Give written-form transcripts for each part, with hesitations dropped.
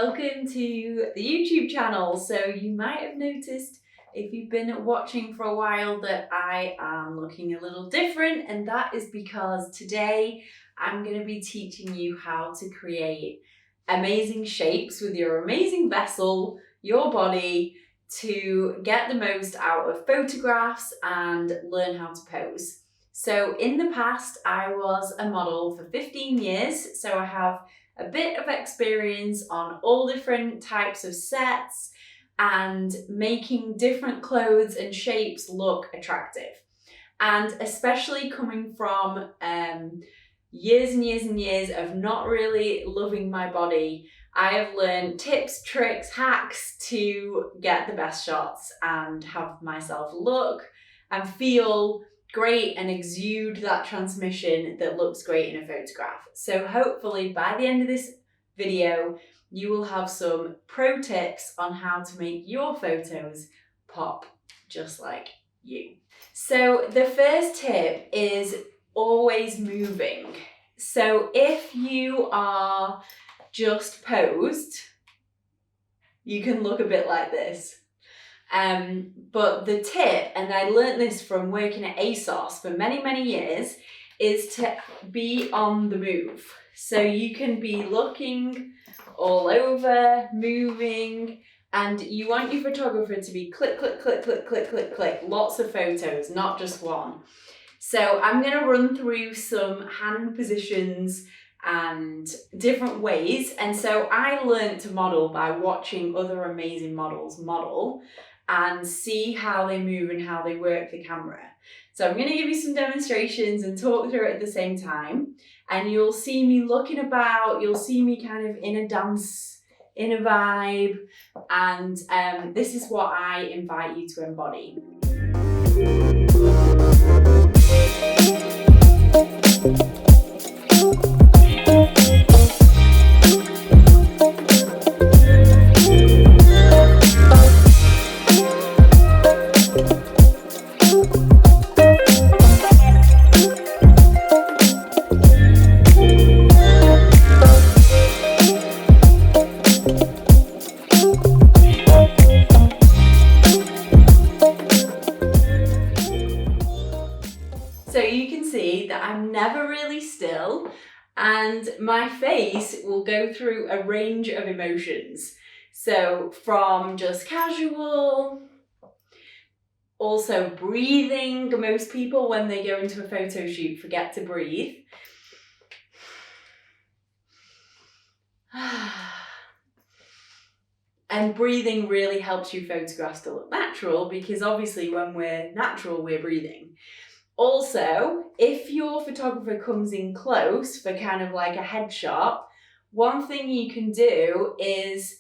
welcome to the YouTube channel. So you might have noticed if you've been watching for a while that I am looking a little different, and that is because today I'm going to be teaching you how to create amazing shapes with your amazing vessel, your body, to get the most out of photographs and learn how to pose. So in the past, I was a model for 15 years, so I have a bit of experience on all different types of sets and making different clothes and shapes look attractive. And especially coming from years and years and years of not really loving my body, I have learned tips, tricks, hacks to get the best shots and have myself look and feel great and exude that transmission that looks great in a photograph. So hopefully by the end of this video, you will have some pro tips on how to make your photos pop just like you. So the first tip is always moving. So if you are just posed, you can look a bit like this. But the tip, and I learned this from working at ASOS for many, many years, is to be on the move. So you can be looking all over, moving, and you want your photographer to be click, click, click, click, click, click, click, lots of photos, not just one. So I'm going to run through some hand positions and different ways. And so I learned to model by watching other amazing models model and see how they move and how they work the camera. So I'm going to give you some demonstrations and talk through it at the same time. And you'll see me looking about, you'll see me kind of in a dance, in a vibe. And this is what I invite you to embody. So you can see that I'm never really still, and my face will go through a range of emotions. So from just casual, also breathing. Most people when they go into a photo shoot forget to breathe. And breathing really helps your photographs to look natural, because obviously when we're natural, we're breathing. Also, if your photographer comes in close for kind of like a headshot, one thing you can do is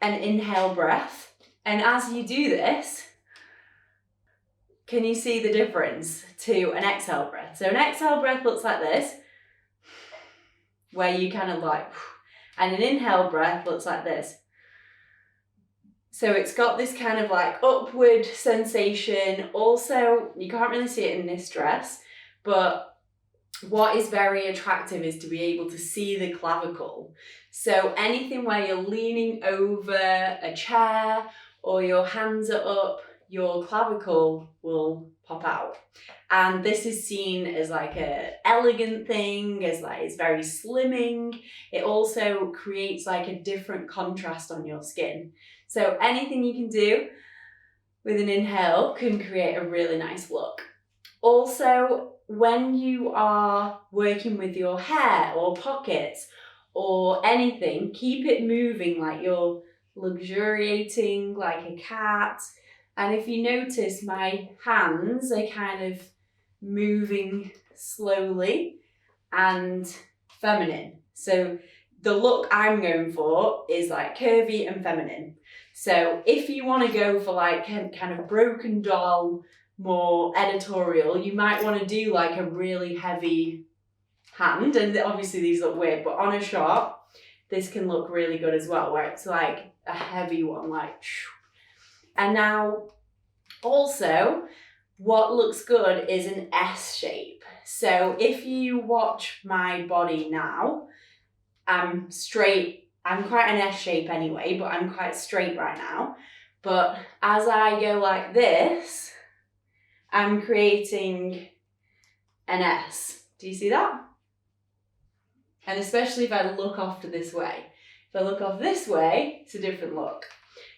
an inhale breath. And as you do this, can you see the difference to an exhale breath? So an exhale breath looks like this, where you kind of like, and an inhale breath looks like this. So it's got this kind of like upward sensation. Also, you can't really see it in this dress, but what is very attractive is to be able to see the clavicle. So anything where you're leaning over a chair or your hands are up, your clavicle will pop out. And this is seen as like an elegant thing, as like it's very slimming. It also creates like a different contrast on your skin. So anything you can do with an inhale can create a really nice look. Also, when you are working with your hair or pockets or anything, keep it moving like you're luxuriating like a cat. And if you notice, my hands are kind of moving slowly and feminine. So the look I'm going for is like curvy and feminine. So if you want to go for like kind of broken doll, more editorial, you might want to do like a really heavy hand. And obviously these look weird, but on a shot, this can look really good as well, where it's like a heavy one, like. And now also what looks good is an S shape. So if you watch my body now, I'm straight I'm quite an S shape anyway, but I'm quite straight right now. But as I go like this, I'm creating an S. Do you see that? And especially if I look off to this way. If I look off this way, it's a different look.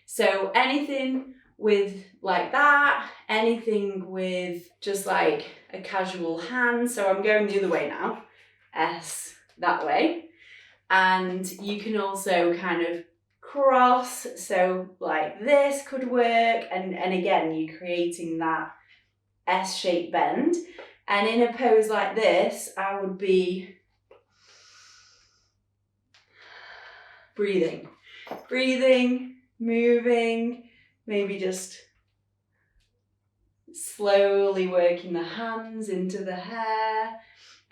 So anything with like that, anything with just like a casual hand. So I'm going the other way now, S that way. And you can also kind of cross, so like this could work. And again, you're creating that S-shaped bend. And in a pose like this, I would be breathing, moving, maybe just slowly working the hands into the hair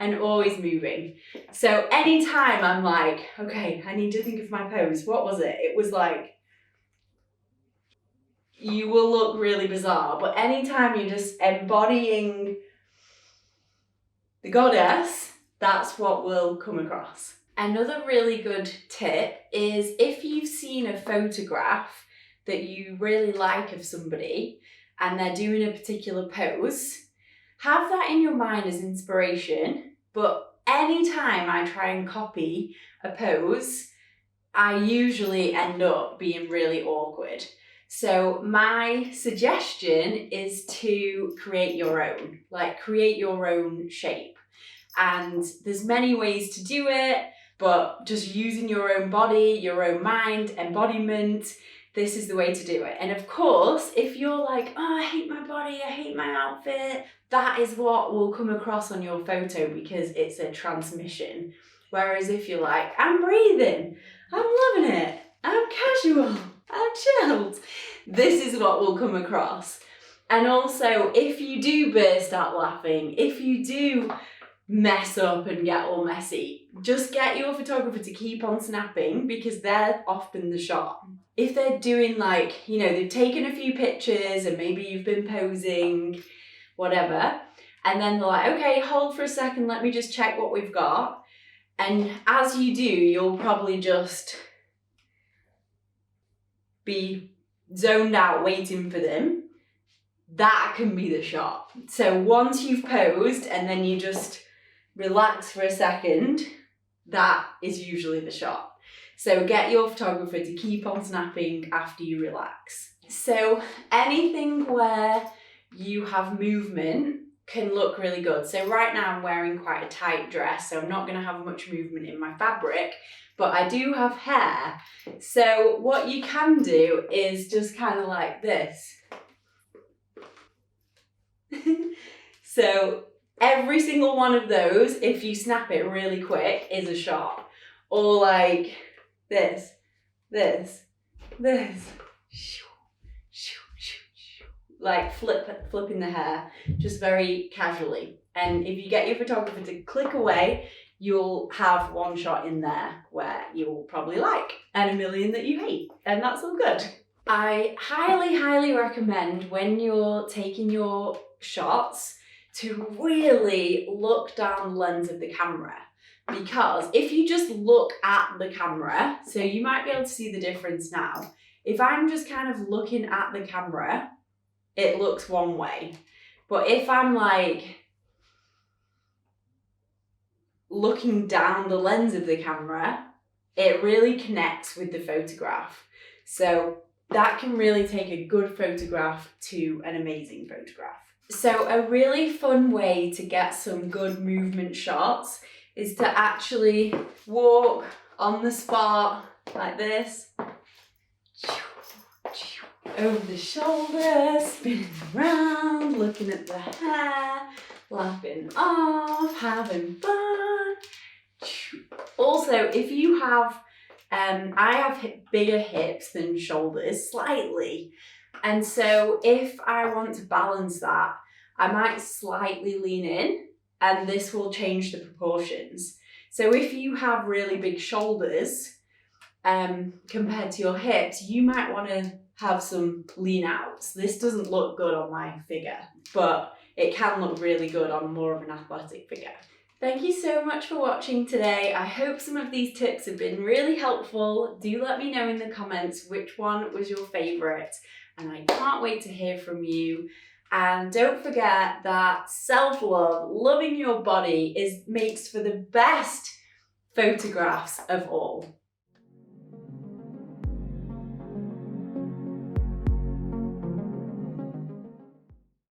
and always moving. So anytime I'm like, okay, I need to think of my pose. What was it? It was like, you will look really bizarre, but anytime you're just embodying the goddess, that's what will come across. Another really good tip is if you've seen a photograph that you really like of somebody and they're doing a particular pose, have that in your mind as inspiration, but anytime I try and copy a pose, I usually end up being really awkward. So my suggestion is to create your own, like create your own shape. And there's many ways to do it, but just using your own body, your own mind, embodiment, this is the way to do it. And of course, if you're like, oh, I hate my body, I hate my outfit, that is what will come across on your photo because it's a transmission. Whereas if you're like, I'm breathing, I'm loving it, I'm casual, I'm chilled, this is what will come across. And also, if you do burst out laughing, if you do mess up and get all messy, just get your photographer to keep on snapping because they're often the shot. If they're doing like, you know, they've taken a few pictures and maybe you've been posing, whatever, and then they're like, okay, hold for a second, let me just check what we've got. And as you do, you'll probably just be zoned out waiting for them. That can be the shot. So once you've posed and then you just relax for a second, that is usually the shot. So get your photographer to keep on snapping after you relax. So anything where you have movement can look really good. So right now I'm wearing quite a tight dress, so I'm not going to have much movement in my fabric, but I do have hair. So what you can do is just kind of like this. So every single one of those, if you snap it really quick, is a shot. Or like this, like flipping the hair, just very casually. And if you get your photographer to click away, you'll have one shot in there where you'll probably like, and a million that you hate, and that's all good. I highly, highly recommend when you're taking your shots to really look down the lens of the camera, because if you just look at the camera, so you might be able to see the difference now. If I'm just kind of looking at the camera, it looks one way. But if I'm like looking down the lens of the camera, it really connects with the photograph. So that can really take a good photograph to an amazing photograph. So a really fun way to get some good movement shots is to actually walk on the spot like this, over the shoulders, spinning around, looking at the hair, laughing off, having fun. Also, if you have, I have bigger hips than shoulders, slightly. And so if I want to balance that, I might slightly lean in, and this will change the proportions. So if you have really big shoulders compared to your hips, you might want to have some lean outs. This doesn't look good on my figure, but it can look really good on more of an athletic figure. Thank you so much for watching today. I hope some of these tips have been really helpful. Do let me know in the comments which one was your favourite, and I can't wait to hear from you. And don't forget that self-love, loving your body, makes for the best photographs of all.